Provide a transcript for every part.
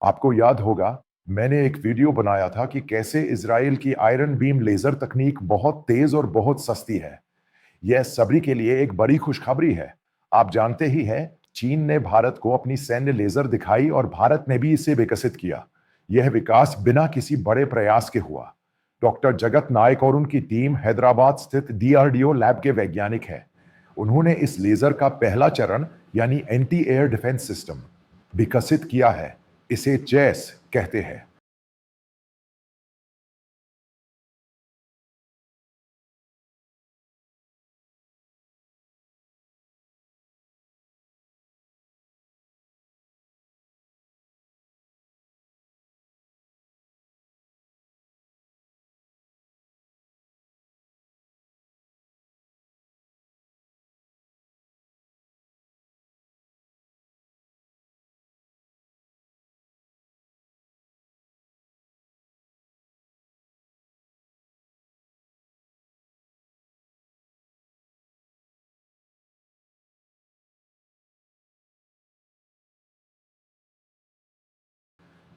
आपको याद होगा, मैंने एक वीडियो बनाया था कि कैसे इज़राइल की आयरन बीम लेज़र तकनीक बहुत तेज़ और बहुत सस्ती है। यह सभी के लिए एक बड़ी खुशखबरी है। आप जानते ही हैं, चीन ने भारत को अपनी सैन्य लेज़र दिखाई और भारत ने भी इसे विकसित किया। यह विकास बिना किसी बड़े प्रयास के हुआ। डॉक्टर जगत नायक और उनकी टीम हैदराबाद स्थित डीआरडीओ लैब के वैज्ञानिक हैं। उन्होंने इस लेज़र का पहला चरण यानी एंटी एयर डिफेंस सिस्टम विकसित किया है। इसे जैस कहते हैं।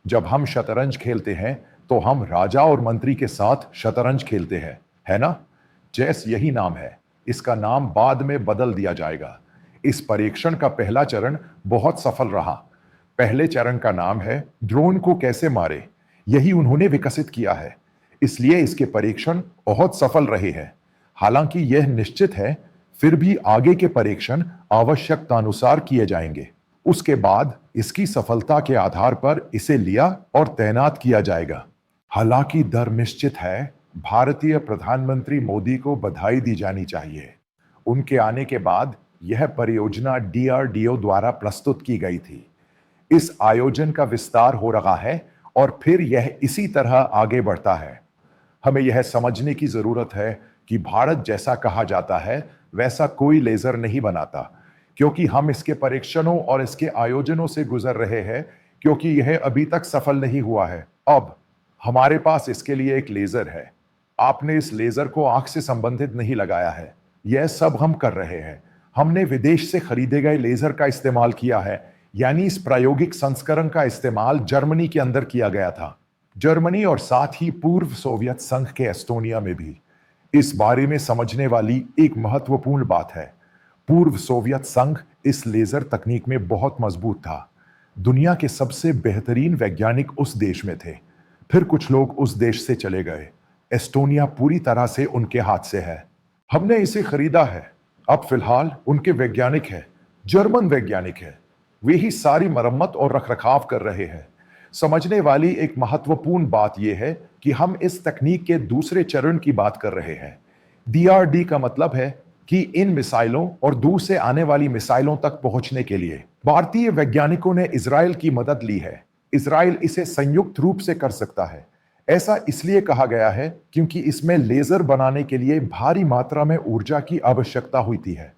जब हम शतरंज खेलते हैं, तो हम राजा और मंत्री के साथ शतरंज खेलते हैं, है ना? चेस यही नाम है। इसका नाम बाद में बदल दिया जाएगा। इस परीक्षण का पहला चरण बहुत सफल रहा। पहले चरण का नाम है ड्रोन को कैसे मारे। यही उन्होंने विकसित किया है। इसलिए इसके परीक्षण बहुत सफल रहे हैं। हालांकि यह निश्चित है, फिर भी आगे के परीक्षण आवश्यकतानुसार किए जाएंगे। उसके बाद इसकी सफलता के आधार पर इसे लिया और तैनात किया जाएगा। हालांकि दर निश्चित है, भारतीय प्रधानमंत्री मोदी को बधाई दी जानी चाहिए। उनके आने के बाद यह परियोजना डीआरडीओ द्वारा प्रस्तुत की गई थी। इस आयोजन का विस्तार हो रहा है और फिर यह इसी तरह आगे बढ़ता है। हमें यह समझने की जरूरत है कि भारत जैसा कहा जाता है, वैसा कोई लेजर नहीं बनाता, क्योंकि हम इसके परीक्षणों और इसके आयोजनों से गुजर रहे हैं, क्योंकि यह अभी तक सफल नहीं हुआ है। अब हमारे पास इसके लिए एक लेजर है। आपने इस लेजर को आंख से संबंधित नहीं लगाया है। यह सब हम कर रहे हैं। हमने विदेश से खरीदे गए लेजर का इस्तेमाल किया है, यानी इस प्रायोगिक संस्करण का इस्तेमाल जर्मनी के अंदर किया गया था। जर्मनी और साथ ही पूर्व सोवियत संघ के एस्टोनिया में भी। इस बारे में समझने वाली एक महत्वपूर्ण बात है, पूर्व सोवियत संघ इस लेजर तकनीक में बहुत मजबूत था। दुनिया के सबसे बेहतरीन वैज्ञानिक उस देश में थे। फिर कुछ लोग उस देश से चले गए। एस्टोनिया पूरी तरह से उनके हाथ से है। हमने इसे खरीदा है। अब फिलहाल उनके वैज्ञानिक हैं, जर्मन वैज्ञानिक हैं। वे ही सारी मरम्मत और रखरखाव कर रहे हैं। समझने वाली एक महत्वपूर्ण बात यह है कि हम इस तकनीक के दूसरे चरण की बात कर रहे हैं। डीआरडी का मतलब है कि इन मिसाइलों और दूर से आने वाली मिसाइलों तक पहुंचने के लिए भारतीय वैज्ञानिकों ने इजराइल की मदद ली है। इजराइल इसे संयुक्त रूप से कर सकता है। ऐसा इसलिए कहा गया है क्योंकि इसमें लेजर बनाने के लिए भारी मात्रा में ऊर्जा की आवश्यकता होती है।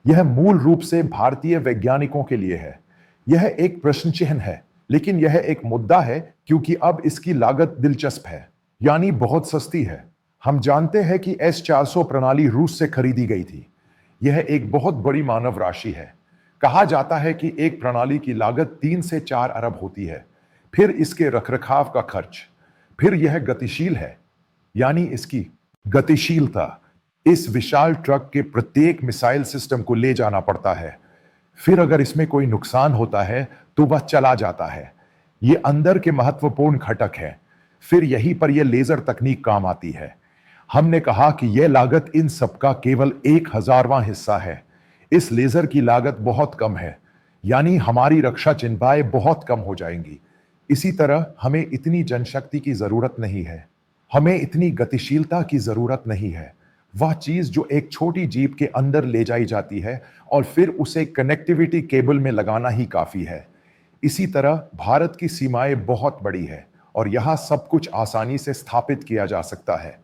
यह मूल रूप से भारतीय वैज्ञानिकों के लिए है। यह एक प्रश्न चिन्ह है, लेकिन यह एक मुद्दा है क्योंकि अब इसकी लागत दिलचस्प है, यानी बहुत सस्ती है। हम जानते हैं कि S-400 प्रणाली रूस से खरीदी गई थी। यह एक बहुत बड़ी मानव राशि है। कहा जाता है कि एक प्रणाली की लागत 3 से 4 अरब होती है। फिर इसके रखरखाव का खर्च, फिर यह गतिशील है, यानी इसकी गतिशीलता। इस विशाल ट्रक के प्रत्येक मिसाइल सिस्टम को ले जाना पड़ता है। फिर अगर इसमें कोई नुकसान होता है तो वह चला जाता है। ये अंदर के महत्वपूर्ण घटक है। फिर यहीं पर यह लेजर तकनीक काम आती है। हमने कहा कि यह लागत इन सबका केवल 1/1000वां हिस्सा है। इस लेजर की लागत बहुत कम है, यानी हमारी रक्षा चिंताएं बहुत कम हो जाएंगी। इसी तरह हमें इतनी जनशक्ति की जरूरत नहीं है। हमें इतनी गतिशीलता की जरूरत नहीं है। वह चीज जो एक छोटी जीप के अंदर ले जाई जाती है और फिर उसे कनेक्टिविटी केबल में लगाना ही काफी है। इसी तरह भारत की सीमाएं बहुत बड़ी है और यहां सब कुछ आसानी से स्थापित किया जा सकता है।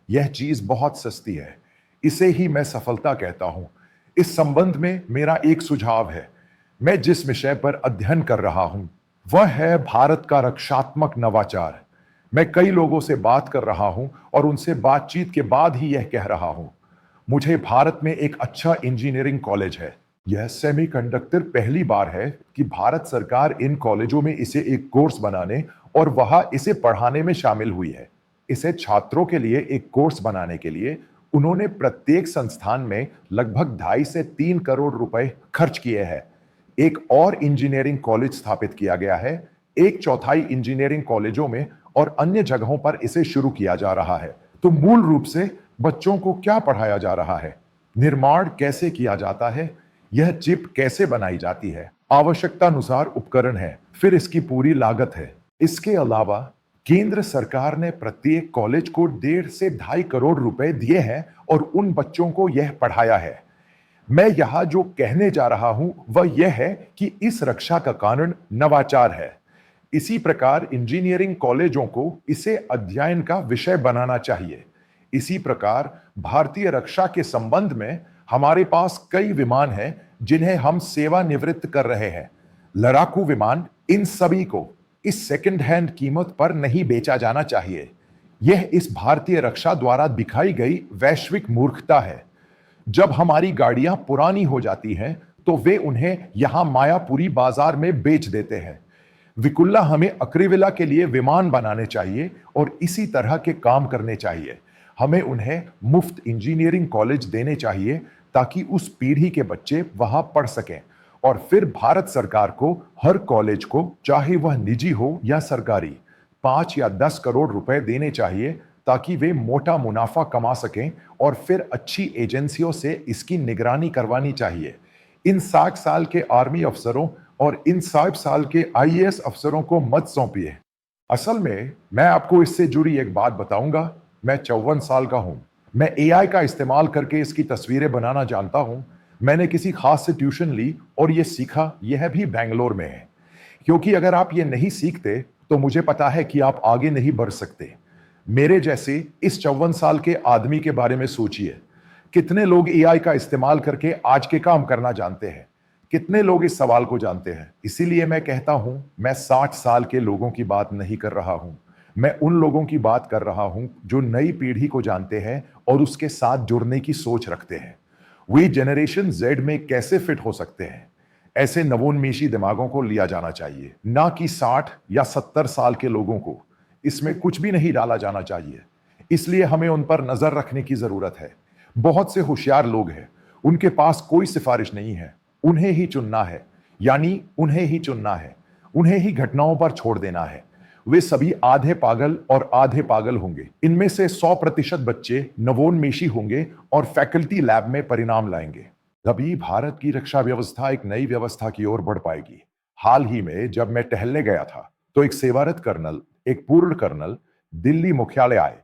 यह चीज बहुत सस्ती है। इसे ही मैं सफलता कहता हूं। इस संबंध में मेरा एक सुझाव है। मैं जिस विषय पर अध्ययन कर रहा हूं, वह है भारत का रक्षात्मक नवाचार। मैं कई लोगों से बात कर रहा हूं और उनसे बातचीत के बाद ही यह कह रहा हूं। मुझे भारत में एक अच्छा इंजीनियरिंग कॉलेज है, यह सेमीकंडक्टर पहली बार है कि भारत सरकार इन कॉलेजों में इसे एक कोर्स बनाने और वहां इसे पढ़ाने में शामिल हुई है। इसे छात्रों के लिए एक कोर्स बनाने के लिए उन्होंने प्रत्येक संस्थान में लगभग 2.5 से 3 करोड़ रुपए खर्च किए हैं। एक और इंजीनियरिंग कॉलेज स्थापित किया गया है। 1/4 इंजीनियरिंग कॉलेजों में और अन्य जगहों पर इसे शुरू किया जा रहा है। तो मूल रूप से बच्चों को क्या पढ़ाया जा रहा है? निर्माण कैसे किया जाता है? यह चिप कैसे बनाई जाती है? आवश्यकता अनुसार उपकरण है, फिर इसकी पूरी लागत है। इसके अलावा केंद्र सरकार ने प्रत्येक कॉलेज को 1.5 से 2.5 करोड़ रुपए दिए हैं और उन बच्चों को यह पढ़ाया है। मैं यहां जो कहने जा रहा हूं वह यह है कि इस रक्षा का कारण नवाचार है। इसी प्रकार इंजीनियरिंग कॉलेजों को इसे अध्ययन का विषय बनाना चाहिए। इसी प्रकार भारतीय रक्षा के संबंध में हमारे पास कई विमान हैं जिन्हें हम सेवानिवृत्त कर रहे हैं। लड़ाकू विमान, इन सभी को इस सेकंड हैंड कीमत पर नहीं बेचा जाना चाहिए। यह इस भारतीय रक्षा द्वारा दिखाई गई वैश्विक मूर्खता है। जब हमारी गाड़ियां पुरानी हो जाती हैं तो वे उन्हें यहां मायापुरी बाजार में बेच देते हैं। विकुल्ला हमें अक्रिविला के लिए विमान बनाने चाहिए और इसी तरह के काम करने चाहिए। हमें उन्हें मुफ्त इंजीनियरिंग कॉलेज देने चाहिए ताकि उस पीढ़ी के बच्चे वहां पढ़ सकें और फिर भारत सरकार को हर कॉलेज को, चाहे वह निजी हो या सरकारी, 5 या 10 करोड़ रुपए देने चाहिए ताकि वे मोटा मुनाफा कमा सकें और फिर अच्छी एजेंसियों से इसकी निगरानी करवानी चाहिए। इन 60 साल के आर्मी अफसरों और इन 60 साल के आईएएस अफसरों को मत सौंपिए। असल में मैं आपको इससे जुड़ी एक बात बताऊंगा। मैं 54 साल का हूं। मैं एआई का इस्तेमाल करके इसकी तस्वीरें बनाना जानता हूं। मैंने किसी खास से ट्यूशन ली और यह सीखा, यह भी बेंगलोर में है। क्योंकि अगर आप ये नहीं सीखते तो मुझे पता है कि आप आगे नहीं बढ़ सकते। मेरे जैसे इस 54 साल के आदमी के बारे में सोचिए। कितने लोग एआई का इस्तेमाल करके आज के काम करना जानते हैं? कितने लोग इस सवाल को जानते हैं? इसीलिए मैं कहता हूं, मैं 60 साल के लोगों की बात नहीं कर रहा हूं। मैं उन लोगों की बात कर रहा हूं जो नई पीढ़ी को जानते हैं और उसके साथ जुड़ने की सोच रखते हैं। वे जनरेशन जेड में कैसे फिट हो सकते हैं? ऐसे नवोन्मेषी दिमागों को लिया जाना चाहिए, ना कि 60 या 70 साल के लोगों को। इसमें कुछ भी नहीं डाला जाना चाहिए। इसलिए हमें उन पर नजर रखने की जरूरत है। बहुत से होशियार लोग हैं, उनके पास कोई सिफारिश नहीं है। उन्हें ही चुनना है, यानी उन्हें ही चुनना है। उन्हें ही घटनाओं पर छोड़ देना है। वे सभी आधे पागल और आधे पागल होंगे। इनमें से 100% बच्चे नवोन्मेषी होंगे और फैकल्टी लैब में परिणाम लाएंगे। तभी भारत की रक्षा व्यवस्था एक नई व्यवस्था की ओर बढ़ पाएगी। हाल ही में जब मैं टहलने गया था तो एक सेवारत कर्नल, एक पूर्ण कर्नल दिल्ली मुख्यालय आए।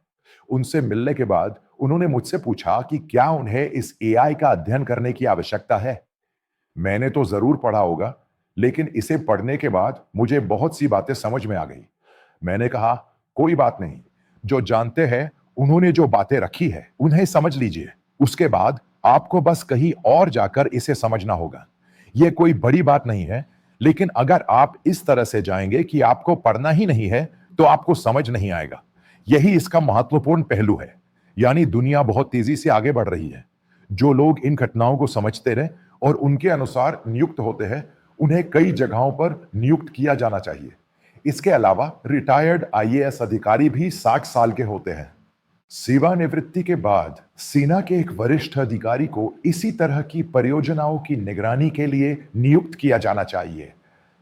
उनसे मिलने के बाद उन्होंने मुझसे पूछा कि क्या उन्हें इस एआई का अध्ययन करने की आवश्यकता है। मैंने तो जरूर पढ़ा होगा, लेकिन इसे पढ़ने के बाद मुझे बहुत सी बातें समझ में आ गई। मैंने कहा, कोई बात नहीं, जो जानते हैं उन्होंने जो बातें रखी है उन्हें समझ लीजिए। उसके बाद आपको बस कहीं और जाकर इसे समझना होगा। यह कोई बड़ी बात नहीं है, लेकिन अगर आप इस तरह से जाएंगे कि आपको पढ़ना ही नहीं है तो आपको समझ नहीं आएगा। यही इसका महत्वपूर्ण पहलू है। यानी दुनिया बहुत तेजी से आगे बढ़ रही है। जो लोग इन घटनाओं को समझते रहे और उनके अनुसार नियुक्त होते हैं, उन्हें कई जगहों पर नियुक्त किया जाना चाहिए। इसके अलावा रिटायर्ड आईएएस अधिकारी भी 60 साल के होते हैं। सेवानिवृत्ति के बाद सेना के एक वरिष्ठ अधिकारी को इसी तरह की परियोजनाओं की निगरानी के लिए नियुक्त किया जाना चाहिए।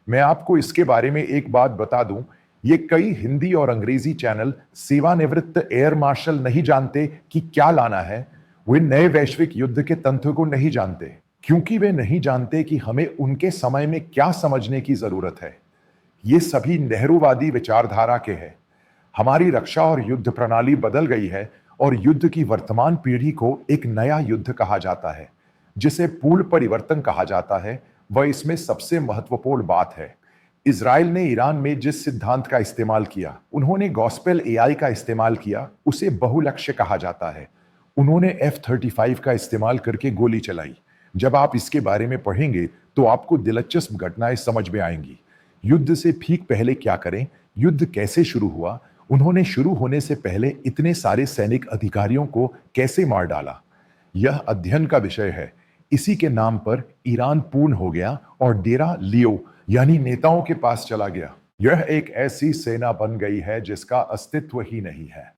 मैं आपको इसके बारे में एक बात बता दूं, ये कई हिंदी और अंग्रेजी चैनल सेवानिवृत्त एयर मार्शल नहीं जानते कि क्या लाना है। वे नए वैश्विक युद्ध के तंत्र को नहीं जानते, क्योंकि वे नहीं जानते कि हमें उनके समय में क्या समझने की जरूरत है। ये सभी नेहरूवादी विचारधारा के हैं। हमारी रक्षा और युद्ध प्रणाली बदल गई है और युद्ध की वर्तमान पीढ़ी को एक नया युद्ध कहा जाता है, जिसे पूर्ण परिवर्तन कहा जाता है। वह इसमें सबसे महत्वपूर्ण बात है। इजराइल ने ईरान में जिस सिद्धांत का इस्तेमाल किया, उन्होंने गॉस्पेल एआई का इस्तेमाल किया, उसे बहुलक्ष्य कहा जाता है। उन्होंने F-35 का इस्तेमाल करके गोली चलाई। जब आप इसके बारे में पढ़ेंगे तो आपको दिलचस्प घटनाएं समझ में आएंगी। युद्ध से ठीक पहले क्या करें, युद्ध कैसे शुरू हुआ, उन्होंने शुरू होने से पहले इतने सारे सैनिक अधिकारियों को कैसे मार डाला। यह अध्ययन का विषय है। इसी के नाम पर ईरान पूर्ण हो गया और डेरा लियो यानी नेताओं के पास चला गया। यह एक ऐसी सेना बन गई है जिसका अस्तित्व ही नहीं है।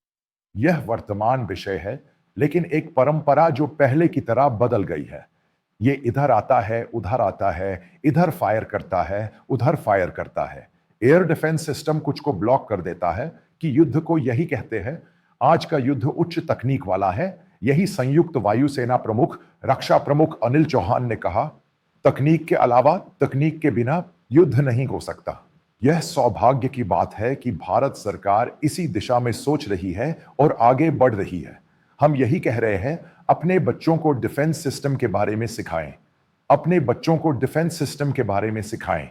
यह वर्तमान विषय है, लेकिन एक परंपरा जो पहले की तरह बदल गई है। ये इधर आता है, उधर आता है, इधर फायर करता है, उधर फायर करता है। एयर डिफेंस सिस्टम कुछ को ब्लॉक कर देता है कि युद्ध को यही कहते हैं। आज का युद्ध उच्च तकनीक वाला है। यही संयुक्त वायुसेना प्रमुख रक्षा प्रमुख अनिल चौहान ने कहा, तकनीक के अलावा तकनीक के बिना युद्ध नहीं हो सकता। यह सौभाग्य की बात है कि भारत सरकार इसी दिशा में सोच रही है और आगे बढ़ रही है। हम यही कह रहे हैं, अपने बच्चों को डिफेंस सिस्टम के बारे में सिखाएं। अपने बच्चों को डिफेंस सिस्टम के बारे में सिखाएं।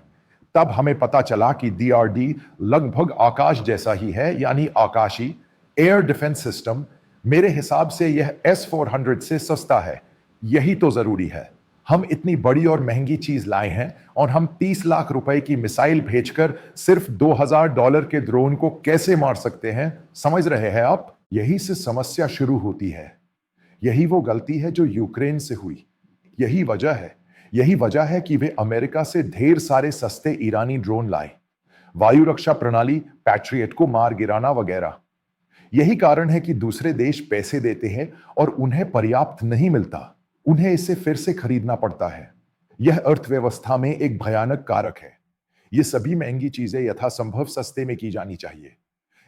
तब हमें पता चला कि डीआरडी लगभग आकाश जैसा ही है, यानी आकाशी एयर डिफेंस सिस्टम। मेरे हिसाब से यह S-400 से सस्ता है। यही तो जरूरी है। हम इतनी बड़ी और महंगी चीज लाए हैं और हम 30 लाख रुपए की मिसाइल भेजकर सिर्फ $2000 के ड्रोन को कैसे मार सकते हैं? समझ रहे हैं आप? यही से समस्या शुरू होती है। यही वो गलती है जो यूक्रेन से हुई। यही वजह है कि वे अमेरिका से ढेर सारे सस्ते ईरानी ड्रोन लाए, वायु रक्षा प्रणाली पैट्रियट को मार गिराना वगैरह। यही कारण है कि दूसरे देश पैसे देते हैं और उन्हें पर्याप्त नहीं मिलता। उन्हें इसे फिर से खरीदना पड़ता है। यह अर्थव्यवस्था में एक भयानक कारक है। ये सभी महंगी चीजें यथासंभव सस्ते में की जानी चाहिए।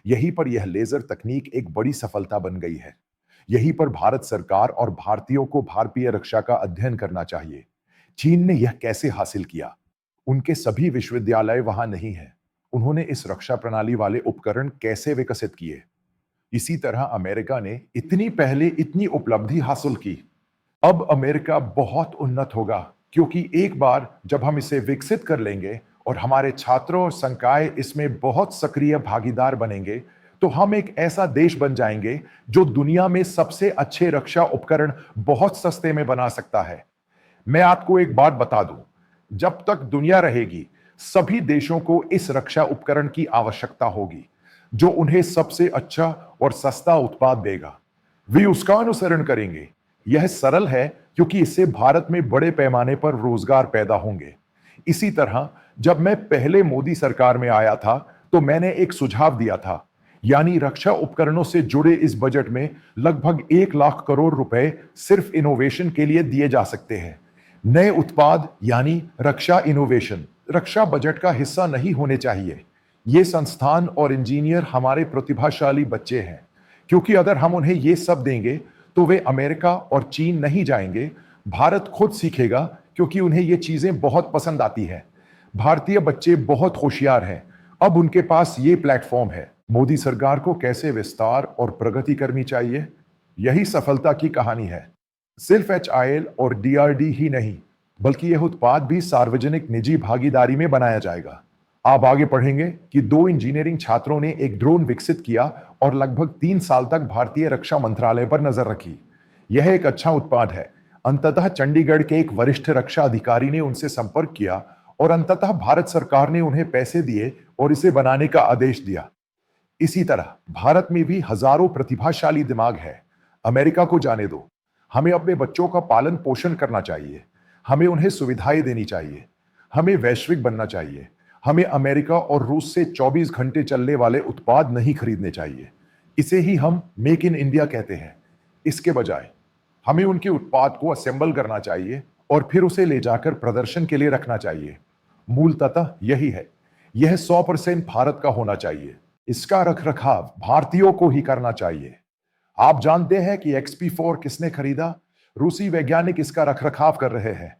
यहीं पर यह लेजर तकनीक एक बड़ी सफलता बन गई है। यहीं पर भारत सरकार और भारतीयों को भारतीय रक्षा का अध्ययन करना चाहिए। चीन ने यह कैसे हासिल किया? उनके सभी विश्वविद्यालय वहां नहीं है। उन्होंने इस रक्षा प्रणाली वाले उपकरण कैसे विकसित किए? इसी तरह अमेरिका ने इतनी पहले इतनी उपलब्धि हासिल की। अब अमेरिका बहुत उन्नत होगा, क्योंकि एक बार जब हम इसे विकसित कर लेंगे और हमारे छात्रों और संकाय इसमें बहुत सक्रिय भागीदार बनेंगे, तो हम एक ऐसा देश बन जाएंगे जो दुनिया में सबसे अच्छे रक्षा उपकरण बहुत सस्ते में बना सकता है। मैं आपको एक बात बता दूं, जब तक दुनिया रहेगी, सभी देशों को इस रक्षा उपकरण की आवश्यकता होगी, जो उन्हें सबसे अच्छा और सस्ता उत्पाद देगा। वे उसका अनुसरण करेंगे। यह सरल है, क्योंकि इससे भारत में बड़े पैमाने पर रोजगार पैदा होंगे। इसी तरह जब मैं पहले मोदी सरकार में आया था, तो मैंने एक सुझाव दिया था, यानी रक्षा उपकरणों से जुड़े इस बजट में लगभग 1 लाख करोड़ रुपए सिर्फ इनोवेशन के लिए दिए जा सकते हैं। नए उत्पाद यानी रक्षा इनोवेशन रक्षा बजट का हिस्सा नहीं होने चाहिए। ये संस्थान और इंजीनियर हमारे प्रतिभाशाली बच्चे हैं, क्योंकि अगर हम उन्हें ये सब देंगे तो वे अमेरिका और चीन नहीं जाएंगे। भारत खुद सीखेगा, क्योंकि उन्हें ये चीजें बहुत पसंद आती हैं। भारतीय बच्चे बहुत होशियार हैं। अब उनके पास ये प्लेटफॉर्म है। मोदी सरकार को कैसे विस्तार और प्रगति करनी चाहिए, यही सफलता की कहानी है। सिर्फ HIL और DRD ही नहीं, बल्कि यह उत्पाद भी सार्वजनिक निजी भागीदारी में बनाया जाएगा। आप आगे पढ़ेंगे कि 2 इंजीनियरिंग छात्रों ने एक ड्रोन विकसित किया और लगभग 3 साल तक भारतीय रक्षा मंत्रालय पर नजर रखी। यह एक अच्छा उत्पाद है। अंततः चंडीगढ़ के एक वरिष्ठ रक्षा अधिकारी ने उनसे संपर्क किया और अंततः भारत सरकार ने उन्हें पैसे दिए और इसे बनाने का आदेश दिया। इसी तरह भारत में भी हजारों प्रतिभाशाली दिमाग है। अमेरिका को जाने दो। हमें अपने बच्चों का पालन पोषण करना चाहिए। हमें उन्हें सुविधाएं देनी चाहिए। हमें वैश्विक बनना चाहिए। हमें अमेरिका और रूस से 24 घंटे चलने वाले उत्पाद नहीं खरीदने चाहिए। इसे ही हम मेक इन इंडिया कहते हैं। इसके बजाय हमें उनके उत्पाद को असेंबल करना चाहिए और फिर उसे ले जाकर प्रदर्शन के लिए रखना चाहिए। मूलतः यही है। यह 100% भारत का होना चाहिए। इसका रखरखाव भारतीयों को ही करना चाहिए। आप जानते हैं कि XP-4 किसने खरीदा? रूसी वैज्ञानिक इसका रखरखाव कर रहे हैं।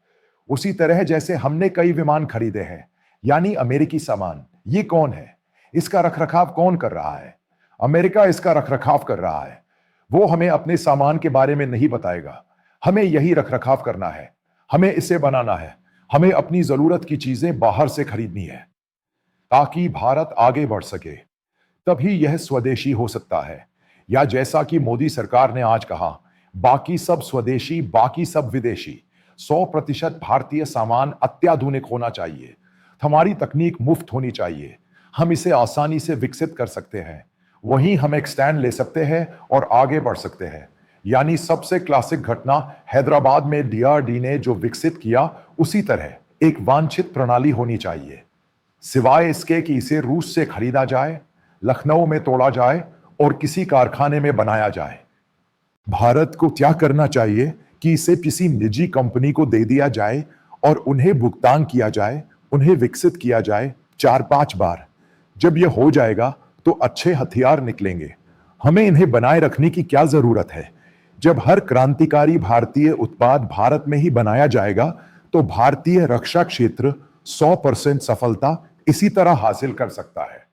उसी तरह जैसे हमने कई विमान खरीदे हैं, यानी अमेरिकी सामान। ये कौन है? इसका रखरखाव कौन कर रहा है? अमेरिका इसका रखरखाव कर रहा है। वो हमें अपने सामान के बारे में नहीं बताएगा। हमें यही रखरखाव करना है। हमें इसे बनाना है। हमें अपनी जरूरत की चीजें बाहर से खरीदनी है, ताकि भारत आगे बढ़ सके। तभी यह स्वदेशी हो सकता है। या जैसा कि मोदी सरकार ने आज कहा, बाकी सब स्वदेशी, बाकी सब विदेशी। 100% भारतीय सामान अत्याधुनिक होना चाहिए। हमारी तकनीक मुफ्त होनी चाहिए। हम इसे आसानी से विकसित कर सकते हैं। वहीं हम एक स्टैंड ले सकते हैं और आगे बढ़ सकते हैं। यानी सबसे क्लासिक घटना हैदराबाद में डीआरडी ने जो विकसित किया उसी तरह एक वांछित प्रणाली होनी चाहिए, सिवाय इसके कि इसे रूस से खरीदा जाए, लखनऊ में तोड़ा जाए और किसी कारखाने में बनाया जाए। भारत को क्या करना चाहिए कि इसे किसी निजी कंपनी को दे दिया जाए और उन्हें भुगतान किया जाए, उन्हें विकसित किया जाए 4-5 बार। जब यह हो जाएगा तो अच्छे हथियार निकलेंगे। हमें इन्हें बनाए रखने की क्या जरूरत है? जब हर क्रांतिकारी भारतीय उत्पाद भारत में ही बनाया जाएगा तो भारतीय रक्षा क्षेत्र 100% सफलता इसी तरह हासिल कर सकता है।